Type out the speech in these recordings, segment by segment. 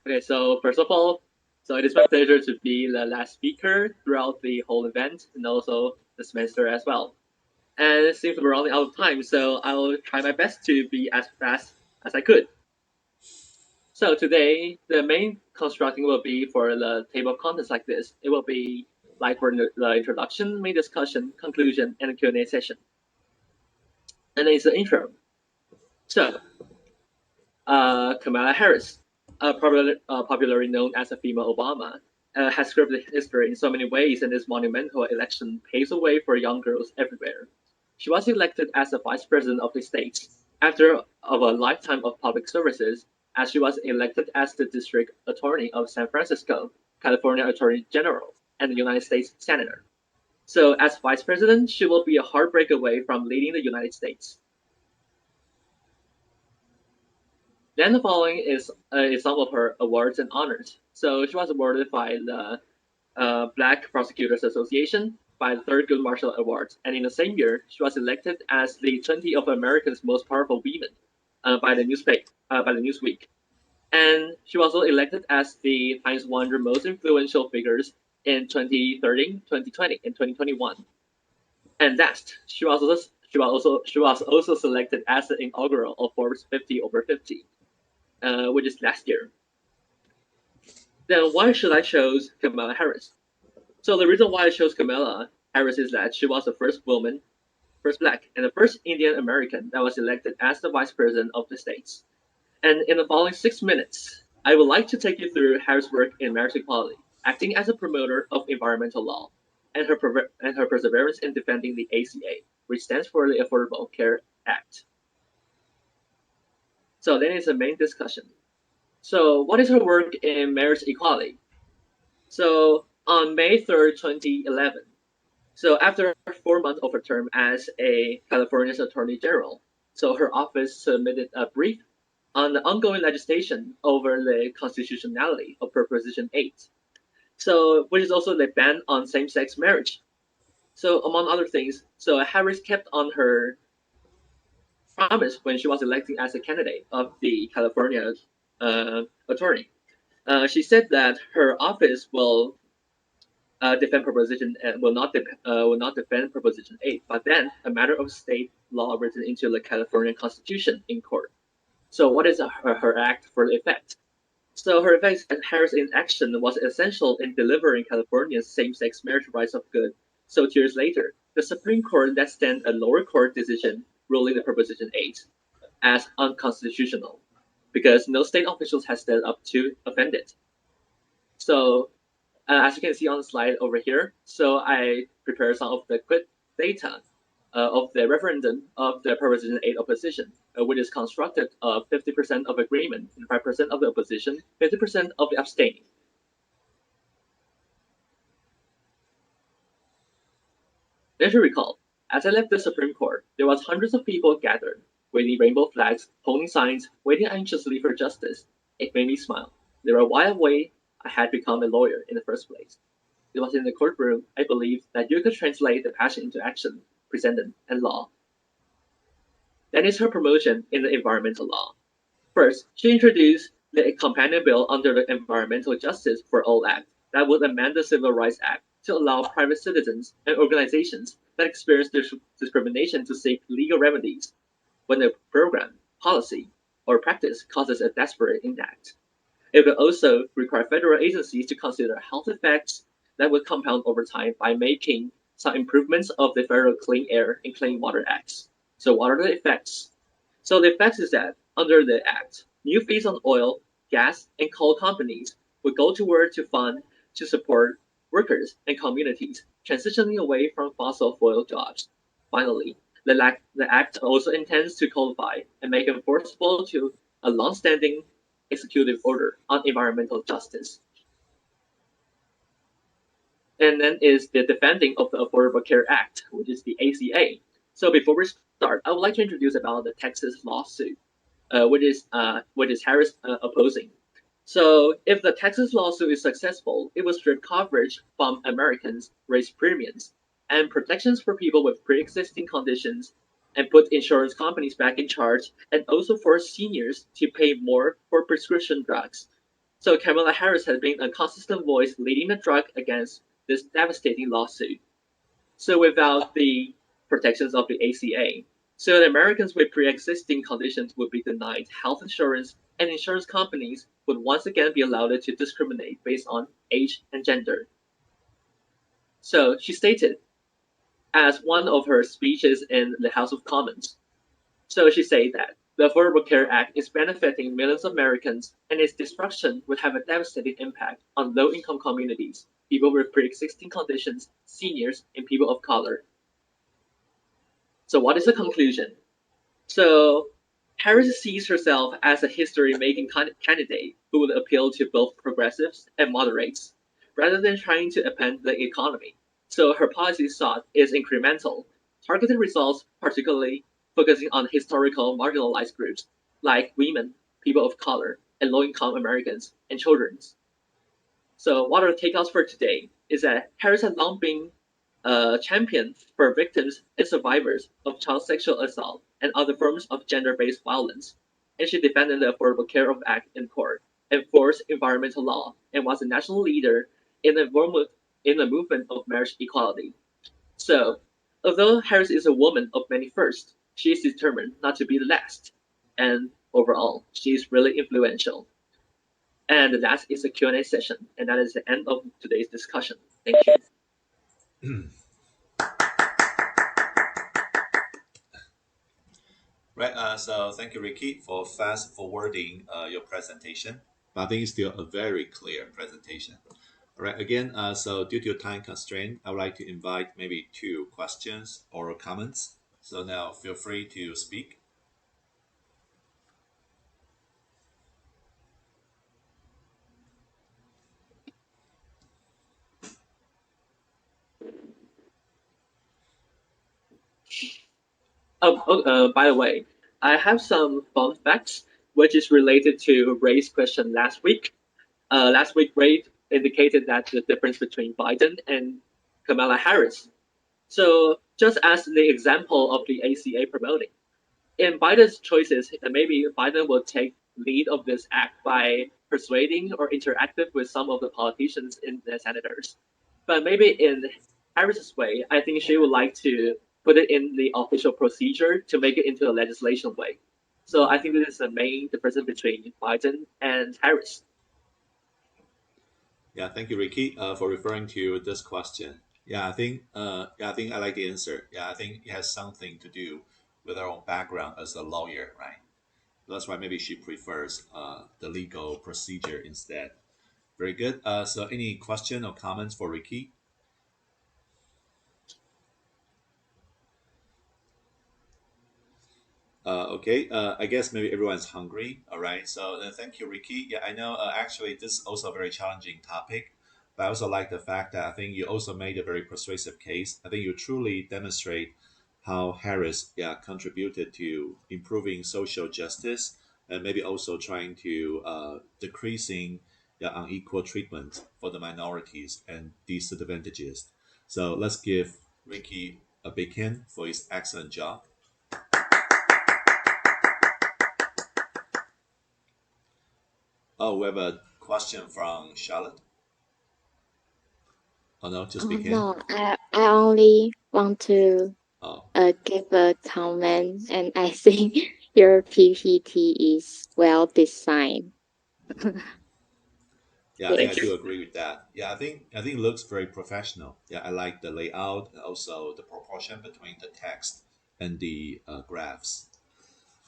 Okay, so first of all, so it is my pleasure to be the last speaker throughout the whole event and also the semester as well. And it seems we're running out of time, so I'll try my best to be as fast as I could. So today, the main constructing will be for the table of contents like this. It will be like for the introduction, main discussion, conclusion, and a Q&A session. And then it's the intro. So, Kamala Harris, popularly known as a female Obama, has scripted history in so many ways, and this monumental election paves the way for young girls everywhere. She was elected as the vice president of the state after of a lifetime of public services, as she was elected as the district attorney of San Francisco, California Attorney General, and the United States Senator. So, as vice president, she will be a heartbreak away from leading the United States. Then the following is some of her awards and honors. So she was awarded by the Black Prosecutors Association, by the Thurgood Marshall Award, and in the same year, she was elected as the 20 of America's most powerful women by the Newsweek, and she was also elected as the Times 100 most influential figures in 2013, 2020, and 2021. And last, she was also selected as the inaugural of Forbes 50 over 50, which is last year. Then why should I choose Kamala Harris? So the reason why I chose Kamala Harris is that she was the first woman, first black, and the first Indian American that was elected as the vice president of the states. And in the following 6 minutes, I would like to take you through Harris' work in marriage equality, acting as a promoter of environmental law, and her perseverance in defending the ACA, which stands for the Affordable Care Act. So then is the main discussion. So what is her work in marriage equality? So on May 3rd, 2011, so after 4 months of her term as a California's Attorney General, so her office submitted a brief on the ongoing legislation over the constitutionality of Proposition 8, so which is also the ban on same-sex marriage. So among other things, so Harris kept on her promise when she was elected as a candidate of the California attorney. She said that her office will defend proposition will not defend proposition 8, but then a matter of state law written into the California Constitution in court. So what is her act for effect? So her effect as Harris in action was essential in delivering California's same-sex marriage rights of good. So 2 years later, the Supreme Court let stand a lower court decision ruling the proposition 8 as unconstitutional because no state officials had stood up to offend it. So as you can see on the slide over here, so I prepared some of the quick data of the referendum of the Proposition 8 opposition, which is constructed of 50% of agreement, 5% of the opposition, 50% of the abstaining. As you recall, as I left the Supreme Court, there was hundreds of people gathered, waving rainbow flags, holding signs, waiting anxiously for justice. It made me smile. They were why away I had become a lawyer in the first place. It was in the courtroom I believed that you could translate the passion into action, precedent, and law. That is her promotion in the environmental law. First, she introduced the companion bill under the Environmental Justice for All Act that would amend the Civil Rights Act to allow private citizens and organizations that experience discrimination to seek legal remedies when a program, policy, or practice causes a desperate impact. It will also require federal agencies to consider health effects that would compound over time by making some improvements of the Federal Clean Air and Clean Water Acts. So what are the effects? So the effects is that under the Act, new fees on oil, gas, and coal companies would go to work to fund to support workers and communities transitioning away from fossil fuel jobs. Finally, the Act also intends to codify and make enforceable to a long-standing executive order on environmental justice. And then is the defending of the Affordable Care Act, which is the ACA. So before we start, I would like to introduce about the Texas lawsuit, which is Harris opposing. So if the Texas lawsuit is successful, it will strip coverage from Americans, raise premiums, and protections for people with pre-existing conditions, and put insurance companies back in charge, and also force seniors to pay more for prescription drugs. So Kamala Harris has been a consistent voice leading the drug against this devastating lawsuit. So without the protections of the ACA, so the Americans with pre-existing conditions would be denied health insurance, and insurance companies would once again be allowed to discriminate based on age and gender. So she stated, as one of her speeches in the House of Commons. So she said that the Affordable Care Act is benefiting millions of Americans, and its destruction would have a devastating impact on low-income communities, people with pre-existing conditions, seniors, and people of color. So what is the conclusion? So Harris sees herself as a history-making candidate who will appeal to both progressives and moderates, rather than trying to upend the economy. So her policy sought is incremental, targeted results, particularly focusing on historical marginalized groups like women, people of color, and low-income Americans and children. So what are the takeouts for today is that Harris has long been a champion for victims and survivors of child sexual assault and other forms of gender-based violence, and she defended the Affordable Care Act in court, enforced environmental law, and was a national leader in the movement of marriage equality. So, although Harris is a woman of many firsts, she is determined not to be the last, and overall, she is really influential. And that is a Q&A session, and that is the end of today's discussion. Thank you. Right. So thank you, Ricky, for fast forwarding your presentation. But I think it's still a very clear presentation. All right. Again, so due to time constraint, I would like to invite maybe two questions or comments. So now feel free to speak. By the way, I have some fun facts which is related to Ray's question last week. Last week, Ray indicated that the difference between Biden and Kamala Harris. So, just as the example of the ACA promoting, in Biden's choices, maybe Biden will take lead of this act by persuading or interacting with some of the politicians in the senators. But maybe in Harris's way, I think she would like to put it in the official procedure to make it into a legislation way. So I think this is the main difference between Biden and Harris. Yeah, thank you, Ricky, for referring to this question. Yeah, I think I like the answer. Yeah, I think it has something to do with our own background as a lawyer, right? That's why maybe she prefers the legal procedure instead. Very good. So any question or comments for Ricky? Okay, I guess maybe everyone's hungry. All right. So thank you, Ricky. Yeah, I know. Actually, this is also a very challenging topic, but I also like the fact that I think you also made a very persuasive case. I think you truly demonstrate how Harris, yeah, contributed to improving social justice and maybe also trying to decreasing the unequal treatment for the minorities and disadvantages. So let's give Ricky a big hand for his excellent job. Oh, we have a question from Charlotte. Oh no, just Oh begin. no, I only want to Oh, give a comment, and I think your PPT is well designed. yeah, I think I Thank Yes. do you. agree with that. Yeah, I think it looks very professional. Yeah, I like the layout and also the proportion between the text and the graphs.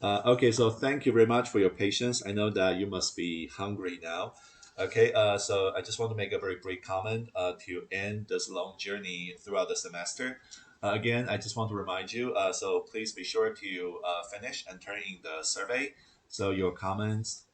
Okay, so thank you very much for your patience. I know that you must be hungry now. Okay, so I just want to make a very brief comment to end this long journey throughout the semester. Again, I just want to remind you, so please be sure to finish and turn in the survey so your comments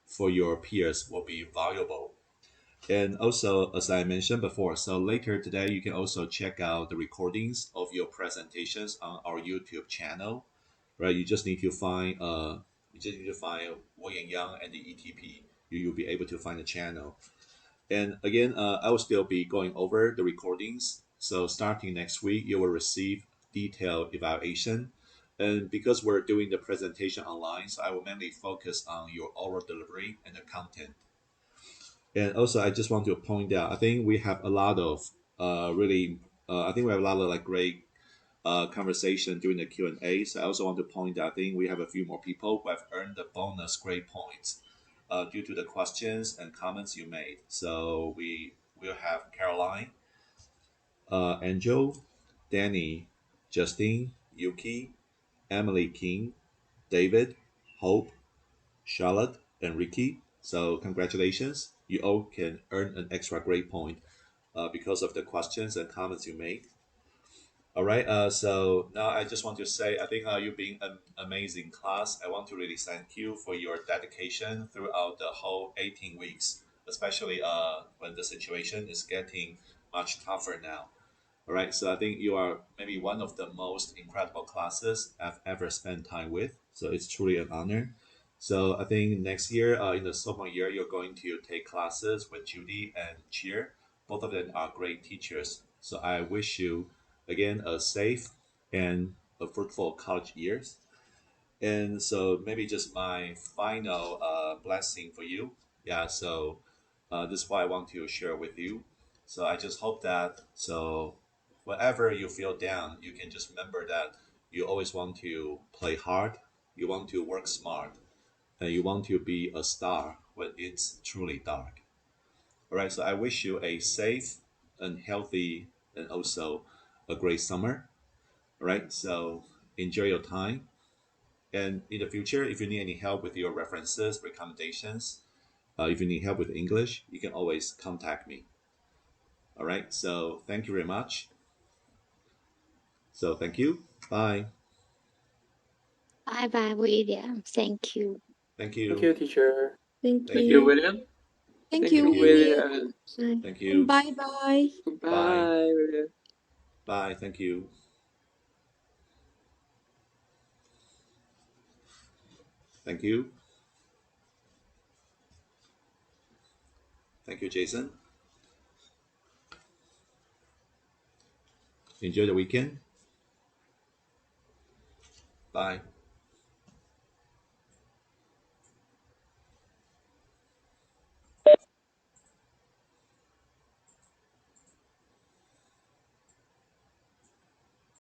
for your peers will be valuable. And also, as I mentioned before, so later today, you can also check out the recordings of your presentations on our YouTube channel, right? You just need to find William Young and the ETP. You'll be able to find the channel. And again, I will still be going over the recordings. So starting next week, you will receive detailed evaluation. And because we're doing the presentation online, so I will mainly focus on your oral delivery and the content. And also, I just want to point out, I think we have a lot of I think we have a lot of like great conversation during the Q&A. So I also want to point out, I think we have a few more people who have earned the bonus grade points due to the questions and comments you made. So we will have Caroline, Angel, Danny, Justine, Yuki, Emily King, David, Hope, Charlotte, and Ricky. So congratulations. You all can earn an extra grade point because of the questions and comments you made. All right. So now I just want to say, I think you've been an amazing class. I want to really thank you for your dedication throughout the whole 18 weeks, especially when the situation is getting much tougher now. All right. So I think you are maybe one of the most incredible classes I've ever spent time with. So it's truly an honor. So I think next year, in the sophomore year, you're going to take classes with Judy and Cheer. Both of them are great teachers. So I wish you again a safe and a fruitful college years. And so maybe just my final blessing for you. Yeah. So this is what I want to share with you. So I just hope that whenever you feel down, you can just remember that you always want to play hard, you want to work smart, and you want to be a star when it's truly dark. All right. So I wish you a safe and healthy and also a great summer. All right. So enjoy your time. And in the future, if you need any help with your references, recommendations, if you need help with English, you can always contact me. All right. So thank you very much. So thank you. Bye. Bye bye, William. Thank you. Thank Thank you. you, teacher. Thank Thank Thank you, you. you. William. Thank Thank you, you, Thank you. William. William. Bye. Thank And you. bye bye. Bye. Bye, William. Bye. Thank you. Thank you. Thank you, Jason. Enjoy the weekend. Bye.